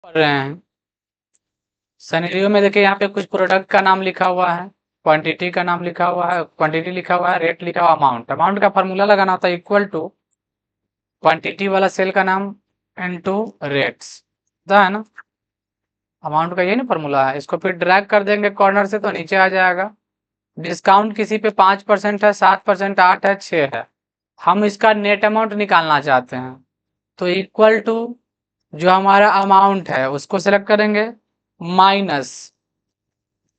पढ़ रहे हैं। सिनेरियो में देखिए यहाँ पे कुछ प्रोडक्ट का नाम लिखा हुआ है, क्वांटिटी का नाम लिखा हुआ है, क्वांटिटी लिखा हुआ है, रेट लिखा हुआ, अमाउंट का फार्मूला लगाना होता है इक्वल टू क्वांटिटी वाला सेल का नाम इनटू रेट्स, है ना। अमाउंट का ये नहीं फार्मूला है, इसको फिर ड्रैग कर देंगे कॉर्नर से तो नीचे आ जाएगा। डिस्काउंट किसी पे 5% है, 7%, 8 है, 6 है। हम इसका नेट अमाउंट निकालना चाहते हैं तो इक्वल टू जो हमारा अमाउंट है उसको सेलेक्ट करेंगे माइनस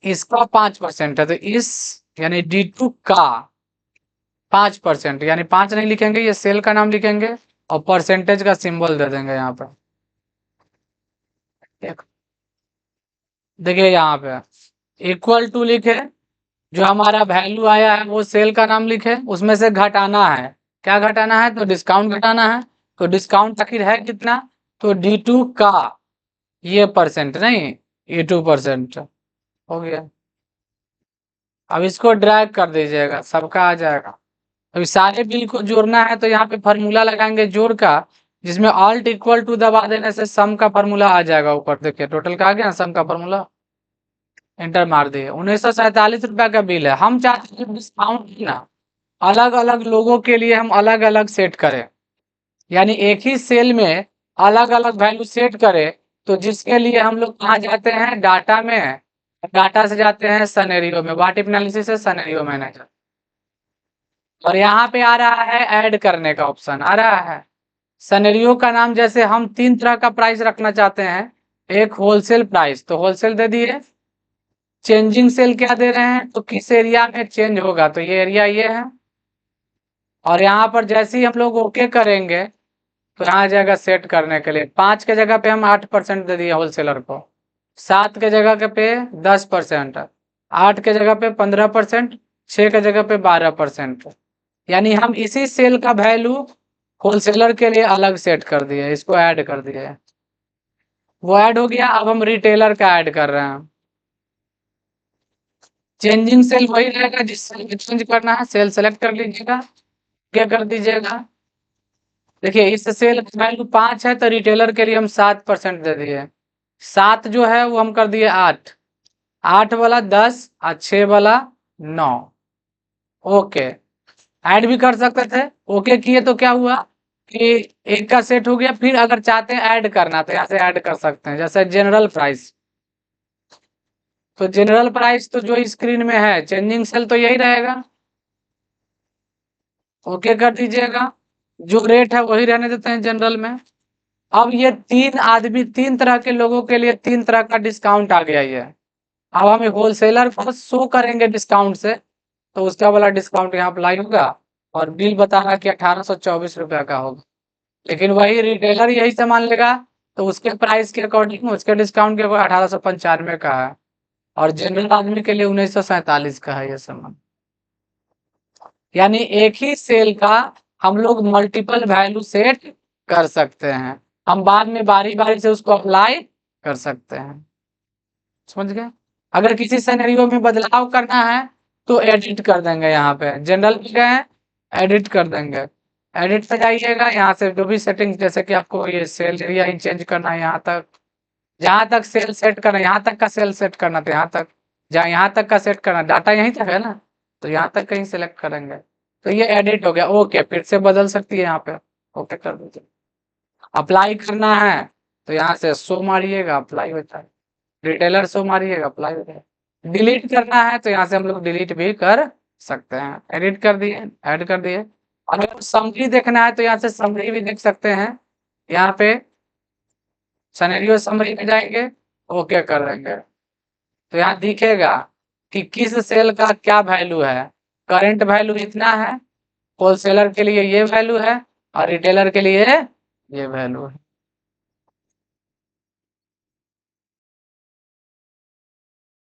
इसका 5% है तो इस यानी D2 का 5%, यानी 5 नहीं लिखेंगे, ये सेल का नाम लिखेंगे और परसेंटेज का सिंबल दे देंगे यहाँ पे। देखिए यहाँ पे इक्वल टू लिखे, जो हमारा वैल्यू आया है वो सेल का नाम लिखे, उसमें से घटाना है। क्या घटाना है? तो डिस्काउंट घटाना है। तो डिस्काउंट आखिर है कितना? तो D2 का ये परसेंट नहीं, ये 2% हो गया। अब इसको ड्रैग कर दीजिएगा, सबका आ जाएगा। अभी सारे बिल को जोड़ना है तो यहाँ पे फार्मूला लगाएंगे जोड़ का, जिसमें ऑल्ट इक्वल टू दबा देने से सम का फार्मूला आ जाएगा ऊपर। देखिए टोटल का आ गया सम का फार्मूला, एंटर मार दिए। 1947 रुपया का बिल है। हम चाहते हैं डिस्काउंट ना अलग अलग लोगों के लिए हम अलग अलग सेट करें, यानी एक ही सेल में अलग अलग वैल्यू सेट करें। तो जिसके लिए हम लोग कहाँ जाते हैं? डाटा में, डाटा से जाते हैं सिनेरियो में, व्हाट इफ एनालिसिस से सिनेरियो मैनेजर। और यहाँ पे आ रहा है ऐड करने का ऑप्शन आ रहा है। सिनेरियो का नाम जैसे हम 3 तरह का प्राइस रखना चाहते हैं, एक होलसेल प्राइस तो होलसेल दे दिए, चेंजिंग सेल क्या दे रहे हैं? तो किस एरिया में चेंज होगा, तो ये एरिया ये है। और यहाँ पर जैसे ही हम लोग ओके करेंगे तो यहाँ आ जाएगा सेट करने के लिए। 5 के जगह पे हम 8% दे दिए होलसेलर को, 7 के जगह के पे 10%, 8 के जगह पे 15%, 6 के जगह पे 12%। यानी हम इसी सेल का वैल्यू होलसेलर के लिए अलग सेट कर दिए, इसको ऐड कर दिए। वो ऐड हो गया। अब हम रिटेलर का ऐड कर रहे हैं। चेंजिंग सेल वही रहेगा जिस सेल में चेंज करना है, सेल सेलेक्ट कर लीजिएगा, क्या कर दीजिएगा। देखिए इस सेल का वैल्यू 5 है तो रिटेलर के लिए हम 7% दे दिए। 7 जो है वो हम कर दिए 8, 8 वाला 10 और 6 वाला 9। ओके, ऐड भी कर सकते थे। ओके किए तो क्या हुआ कि एक का सेट हो गया। फिर अगर चाहते हैं ऐड करना तो यहाँ से ऐड कर सकते हैं, जैसे जनरल प्राइस। तो जनरल प्राइस तो जो स्क्रीन में है, चेंजिंग सेल तो यही रहेगा, ओके कर दीजिएगा। जो रेट है वही रहने देते हैं जनरल में। अब ये 3 आदमी, 3 तरह के लोगों के लिए 3 तरह का डिस्काउंट आ गया ये। अब हमें होलसेलर को शो करेंगे डिस्काउंट से तो उसका वाला डिस्काउंट यहाँ अप्लाई होगा और बिल बताना कि 1824 रुपया का होगा। लेकिन वही रिटेलर यही सामान लेगा तो उसके प्राइस के अकॉर्डिंग, उसके डिस्काउंट के 1895 का है। और जनरल आदमी के लिए 1947 का है ये सामान। यानी एक ही सेल का हम लोग मल्टीपल वैल्यू सेट कर सकते हैं। हम बाद में बारी बारी से उसको अप्लाई कर सकते हैं। समझ गए? अगर किसी सिनेरियो में बदलाव करना है तो एडिट कर देंगे। यहाँ पे जनरल पे गए, एडिट कर देंगे। एडिट पे जाइएगा, यहाँ से जो भी सेटिंग, जैसे कि आपको ये सेल एरिया ही चेंज करना है, यहाँ तक जहाँ तक सेल सेट करना, यहाँ तक का सेल सेट करना तो यहाँ तक, जहाँ यहाँ तक का सेट करना, डाटा यहीं तक है ना, तो यहाँ तक कहीं सेलेक्ट करेंगे तो ये एडिट हो गया। ओके, फिर से बदल सकती है यहाँ पे, ओके कर दीजिए। अप्लाई करना है तो यहाँ से शो मारिएगा, अप्लाई होता है। रिटेलर शो मारिएगा, अप्लाई होता है। डिलीट करना है तो यहाँ से हम लोग डिलीट भी कर सकते हैं। एडिट कर दिए, ऐड कर दिए। और अगर समरी देखना है तो यहाँ से समरी भी देख सकते हैं। यहाँ पे सिनेरियो समरी में जाएंगे, ओके कर देंगे तो यहाँ दिखेगा कि किस सेल का क्या वैल्यू है। करंट वैल्यू इतना है, होलसेलर के लिए ये वैल्यू है और रिटेलर के लिए ये वैल्यू है।